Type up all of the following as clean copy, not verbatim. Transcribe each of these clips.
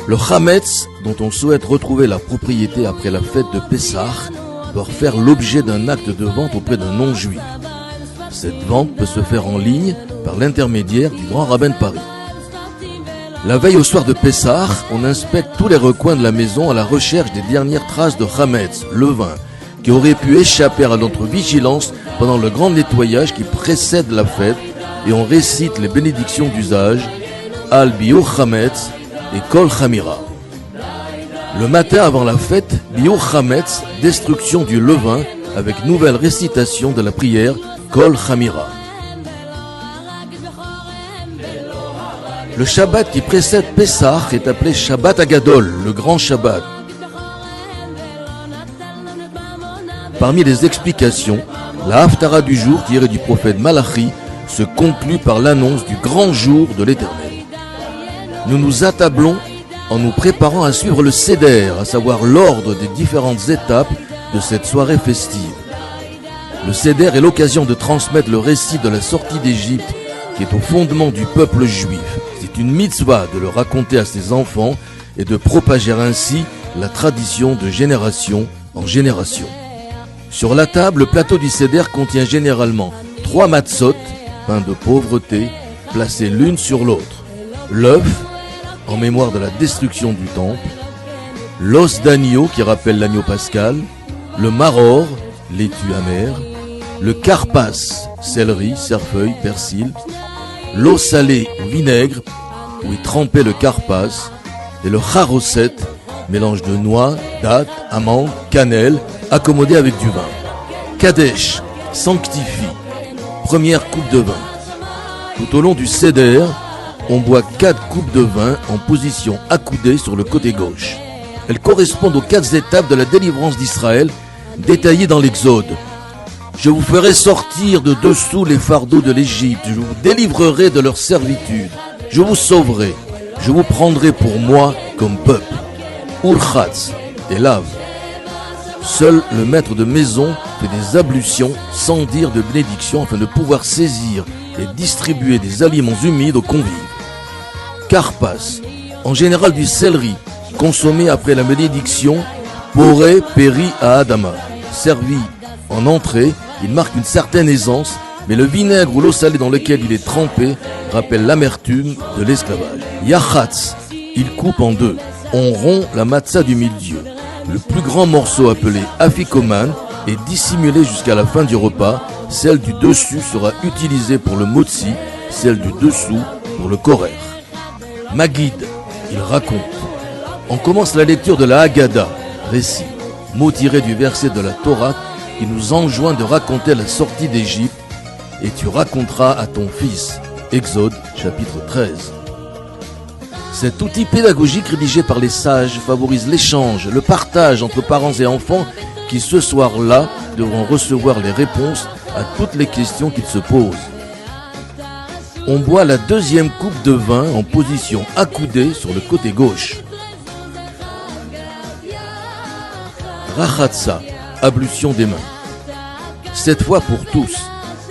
Le chametz, dont on souhaite retrouver la propriété après la fête de Pessah, doit faire l'objet d'un acte de vente auprès d'un non-juif. Cette vente peut se faire en ligne par l'intermédiaire du grand rabbin de Paris. La veille au soir de Pessah, on inspecte tous les recoins de la maison à la recherche des dernières traces de chametz, levain, qui auraient pu échapper à notre vigilance pendant le grand nettoyage qui précède la fête, et on récite les bénédictions d'usage, Al Biur Chametz et Kol Chamira. Le matin avant la fête, Biur Chametz, destruction du levain, avec nouvelle récitation de la prière Kol Chamira. Le Shabbat qui précède Pessah est appelé Shabbat Agadol, le grand Shabbat. Parmi les explications, la Haftara du jour tirée du prophète Malachi se conclut par l'annonce du grand jour de l'Éternel. Nous nous attablons en nous préparant à suivre le Seder, à savoir l'ordre des différentes étapes de cette soirée festive. Le Seder est l'occasion de transmettre le récit de la sortie d'Égypte qui est au fondement du peuple juif. C'est une mitzvah de le raconter à ses enfants et de propager ainsi la tradition de génération en génération. Sur la table, le plateau du Seder contient généralement 3 matzot, pain de pauvreté, placés l'une sur l'autre. L'œuf, en mémoire de la destruction du temple, l'os d'agneau qui rappelle l'agneau pascal, le maror, laitue amère, le karpas, céleri, cerfeuil, persil, l'eau salée ou vinaigre, où est trempé le karpas, et le charoset, mélange de noix, dattes, amandes, cannelle, accommodé avec du vin. Kadesh, sanctifie, première coupe de vin. Tout au long du Seder, on boit 4 coupes de vin en position accoudée sur le côté gauche. Elles correspondent aux 4 étapes de la délivrance d'Israël, détaillées dans l'Exode. Je vous ferai sortir de dessous les fardeaux de l'Égypte, je vous délivrerai de leur servitude, je vous sauverai, je vous prendrai pour moi comme peuple. Urchatz et lave. Seul le maître de maison fait des ablutions sans dire de bénédiction afin de pouvoir saisir et distribuer des aliments humides aux convives. Karpas, en général du céleri, consommé après la bénédiction, poré péri à Adama. Servi en entrée, il marque une certaine aisance, mais le vinaigre ou l'eau salée dans lequel il est trempé rappelle l'amertume de l'esclavage. Yachatz, il coupe en 2. On rompt la matzah du milieu. Le plus grand morceau appelé afikoman est dissimulé jusqu'à la fin du repas. Celle du dessus sera utilisée pour le motzi, celle du dessous pour le korer. Magid, il raconte. On commence la lecture de la Haggadah, récit, mot tiré du verset de la Torah qui nous enjoint de raconter la sortie d'Égypte, et tu raconteras à ton fils. Exode chapitre 13. Cet outil pédagogique rédigé par les sages favorise l'échange, le partage entre parents et enfants qui ce soir-là devront recevoir les réponses à toutes les questions qu'ils se posent. On boit la 2e coupe de vin en position accoudée sur le côté gauche. Rachatsa, ablution des mains. Cette fois pour tous,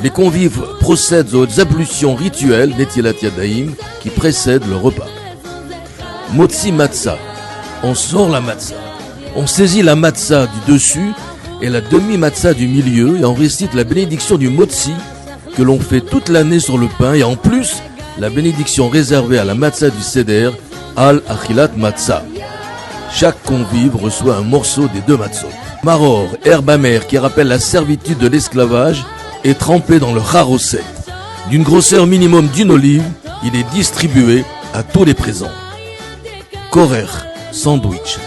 les convives procèdent aux ablutions rituelles Netilat Yadayim qui précèdent le repas. Motzi matzah, on sort la matzah. On saisit la matzah du dessus et la demi-matzah du milieu et on récite la bénédiction du motzi que l'on fait toute l'année sur le pain et en plus la bénédiction réservée à la matzah du Seder, Al Achilat Matzah. Chaque convive reçoit un morceau des 2 matzot. Maror, herbe amère qui rappelle la servitude de l'esclavage, est trempé dans le charoset. D'une grosseur minimum d'une olive, il est distribué à tous les présents. Korer, sandwich.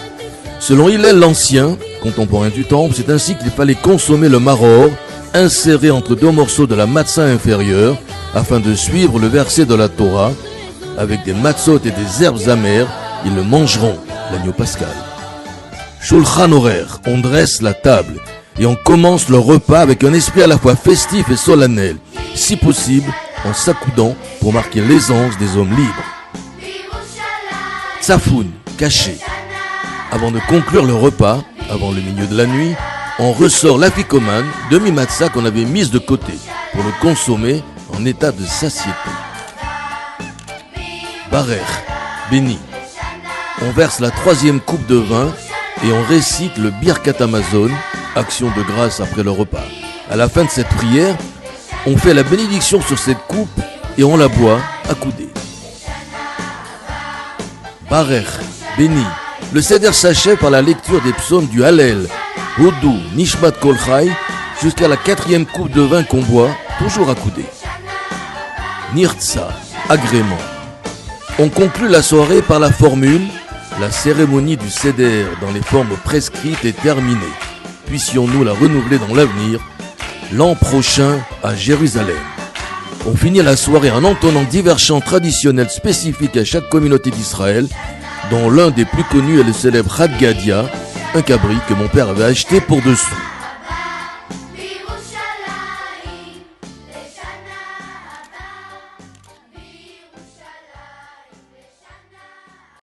Selon Hillel l'Ancien, contemporain du temple, c'est ainsi qu'il fallait consommer le maror, inséré entre 2 morceaux de la matzah inférieure, afin de suivre le verset de la Torah. Avec des matzot et des herbes amères, ils le mangeront, l'agneau pascal. Shulchan Orer, on dresse la table et on commence le repas avec un esprit à la fois festif et solennel, si possible en s'accoudant pour marquer l'aisance des hommes libres. Tsafoun, caché. Avant de conclure le repas, avant le milieu de la nuit, on ressort l'afikoman, demi-matzah qu'on avait mise de côté pour le consommer en état de satiété. Barer, béni. on verse la 3e coupe de vin et on récite le Birkat Hamazon, action de grâce après le repas. À la fin de cette prière, on fait la bénédiction sur cette coupe et on la boit accoudée. Barech, béni. Le Seder s'achève par la lecture des psaumes du Hallel, Hodou, Nishmat Kol Chai, jusqu'à la 4e coupe de vin qu'on boit, toujours accoudée. Nirtsa, agrément. On conclut la soirée par la formule « La cérémonie du Seder dans les formes prescrites est terminée. Puissions-nous la renouveler dans l'avenir, l'an prochain à Jérusalem ». On finit la soirée en entonnant divers chants traditionnels spécifiques à chaque communauté d'Israël, dont l'un des plus connus est le célèbre Had Gadia, un cabri que mon père avait acheté pour dessous.